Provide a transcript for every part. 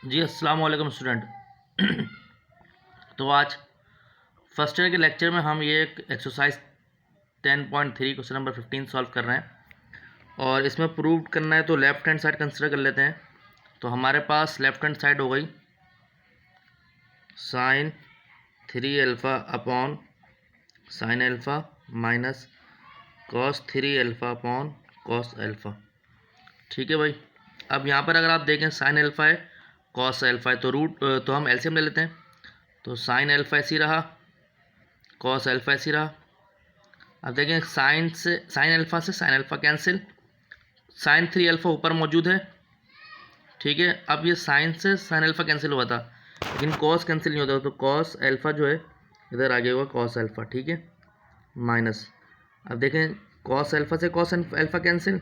जी अस्सलाम वालेकुम स्टूडेंट। तो आज फर्स्ट ईयर के लेक्चर में हम ये एक एक्सरसाइज 10.3 क्वेश्चन नंबर 15 सॉल्व कर रहे हैं और इसमें प्रूव करना है। तो लेफ़्ट हैंड साइड कंसिडर कर लेते हैं। तो हमारे पास लेफ़्ट हैंड साइड हो गई sine 3 alpha upon sine alpha minus cos 3 alpha upon cos alpha. ठीक है भाई। अब यहाँ पर अगर आप देखें साइन अल्फ़ा है कॉस अल्फ़ा है तो हम एलसीएम ले लेते हैं। तो साइन अल्फ़ा ऐसी रहा, कॉस अल्फ़ा ऐसी रहा। अब देखें साइन अल्फ़ा से sine alpha cancel, sine 3 alpha ऊपर मौजूद है। ठीक है। अब ये साइन से साइन अल्फ़ा कैंसिल हुआ था लेकिन कॉस कैंसिल नहीं होता, तो कॉस अल्फ़ा जो है इधर आ गया हुआ कॉस अल्फ़ा। ठीक है, माइनस। अब देखें कॉस अल्फ़ा से कॉस अल्फ़ा कैंसिल,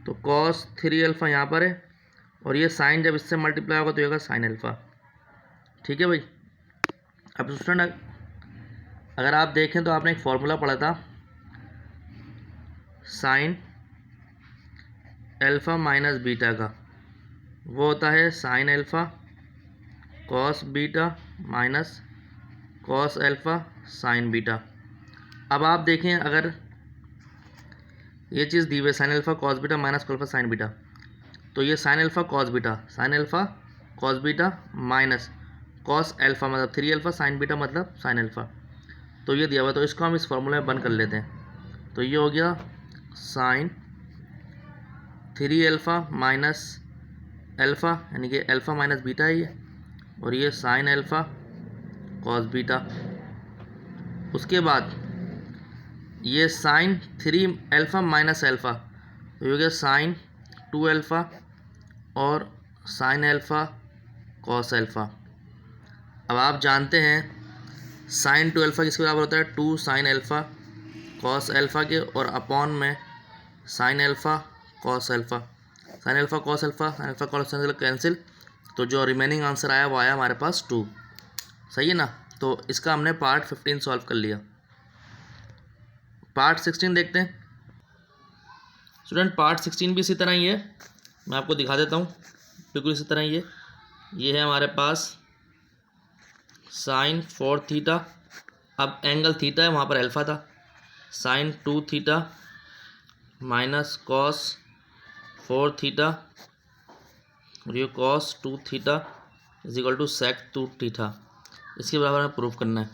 तो कॉस 3 अल्फ़ा यहाँ पर है और ये साइन जब इससे मल्टीप्लाई होगा तो ये होगा साइन अल्फ़ा। ठीक है भाई। अब स्टूडेंट अगर आप देखें तो आपने एक फॉर्मूला पढ़ा था साइन अल्फ़ा माइनस बीटा का, वो होता है sine alpha cos beta minus cos alpha sine beta. अब आप देखें अगर ये चीज़ दी हुई sine alpha cos beta minus cos alpha sine beta, तो ये sine alpha cos beta, sine alpha cos beta minus cos alpha मतलब 3 अल्फ़ा साइन बीटा मतलब साइन अल्फ़ा, तो ये दिया हुआ। तो इसको हम इस फॉर्मूले में बंद कर लेते हैं। तो ये हो गया साइन 3 अल्फ़ा माइनस अल्फ़ा यानी कि अल्फ़ा माइनस बीटा है ये, और ये साइन अल्फ़ा कॉस बीटा। उसके बाद ये साइन 3 अल्फ़ा माइनस अल्फ़ा, तो ये हो गया साइन 2 अल्फ़ा और साइन अल्फ़ा कॉस अल्फ़ा। अब आप जानते हैं साइन 2 अल्फ़ा किसके बराबर होता है, 2 साइन अल्फ़ा कॉस अल्फ़ा के, और अपॉन में sine alpha cos alpha. Sine alpha cos alpha, sine alpha cos alpha cancel, तो जो रिमेनिंग आंसर आया वो आया हमारे पास 2। सही है ना। तो इसका हमने पार्ट 15 सॉल्व कर लिया। पार्ट 16 देखते हैं स्टूडेंट। पार्ट 16 भी इसी तरह ही है, मैं आपको दिखा देता हूँ। बिल्कुल इसी तरह ही ये है हमारे पास साइन 4 थीटा, अब एंगल थीटा है वहाँ पर अल्फ़ा था, sine 2 theta minus cos 4 theta और ये cos 2 theta is equal to sec 2 theta. इसके बराबर हमें प्रूफ करना है।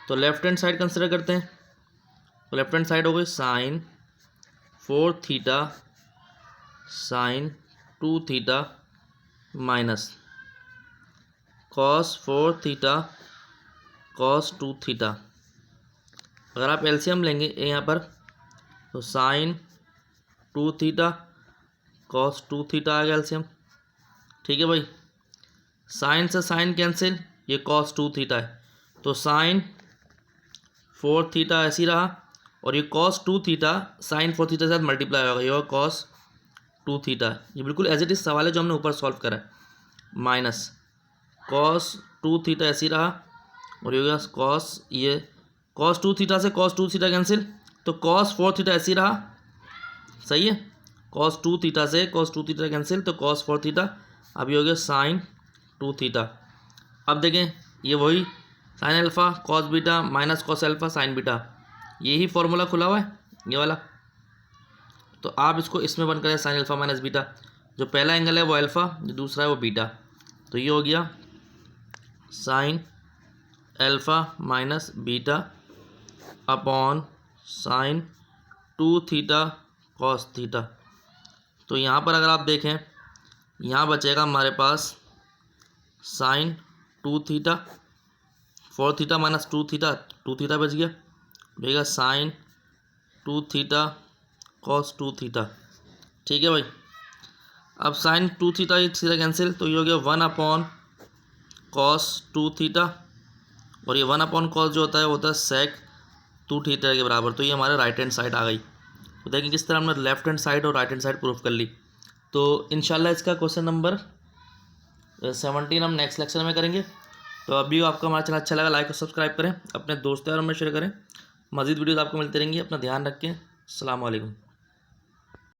तो लेफ्ट हैंड साइड कंसिडर करते हैं। तो लेफ्ट हैंड साइड हो गई sine 4 theta sine 2 theta minus cos 4 theta cos 2 theta. अगर आप एलसीएम लेंगे यहाँ पर तो साइन 2 थीटा कॉस 2 थीटा आ गया एलसीएम। ठीक है भाई। साइन से साइन कैंसिल, ये कॉस 2 थीटा है, तो साइन 4 थीटा ऐसी रहा, और ये कॉस 2 थीटा साइन 4 थीटा के साथ मल्टीप्लाई होगा, ये कॉस 2 थीटा। ये बिल्कुल एज इट इज सवाल है जो हमने ऊपर सॉल्व करा है। माइनस कॉस 2 थीटा ऐसी रहा, और ये होगा कॉस, ये कॉस 2 थीटा से कॉस 2 थीटा कैंसिल, तो कॉस 4 थीटा ऐसी रहा। सही है। कॉस 2 थीटा से कॉस 2 थीटा कैंसिल, तो कॉस 4 थीटा। अब ये हो गया साइन 2 थीटा। अब देखें ये वही sine alpha cos beta minus cos alpha sine beta, यही फॉर्मूला खुला हुआ है ये वाला। तो आप इसको इसमें बन करें साइन अल्फ़ा माइनस बीटा, जो पहला एंगल है वो अल्फ़ा, जो दूसरा है वो बीटा। तो ये हो गया sine alpha minus beta upon sine 2 theta cos theta. तो यहाँ पर अगर आप देखें यहाँ बचेगा हमारे पास sine 2 theta 4 theta minus 2 theta, 2 theta बच गया, बचेगा साइन 2 थीटा कॉस 2 थीटा। ठीक है भाई। अब साइन 2 थीटा ये थीटा कैंसिल, तो ये हो गया 1 अपॉन कॉस 2 थीटा, और ये 1 अपॉन कॉस जो होता है सेक 2 थीटा के बराबर। तो ये हमारे राइट हैंड साइड आ गई। तो देखें किस तरह हमने लेफ्ट हैंड साइड और राइट हैंड साइड प्रूफ कर ली। तो इंशाल्लाह इसका क्वेश्चन नंबर 17 हम नेक्स्ट लेक्चर में करेंगे। तो अभी आपको हमारा चैनल अच्छा लगा लाइक और सब्सक्राइब करें, अपने दोस्तों और में शेयर करें। मज़ीद वीडियोज़ आपको मिलती रहेंगी। अपना ध्यान रखें। अस्सलाम वालेकुम।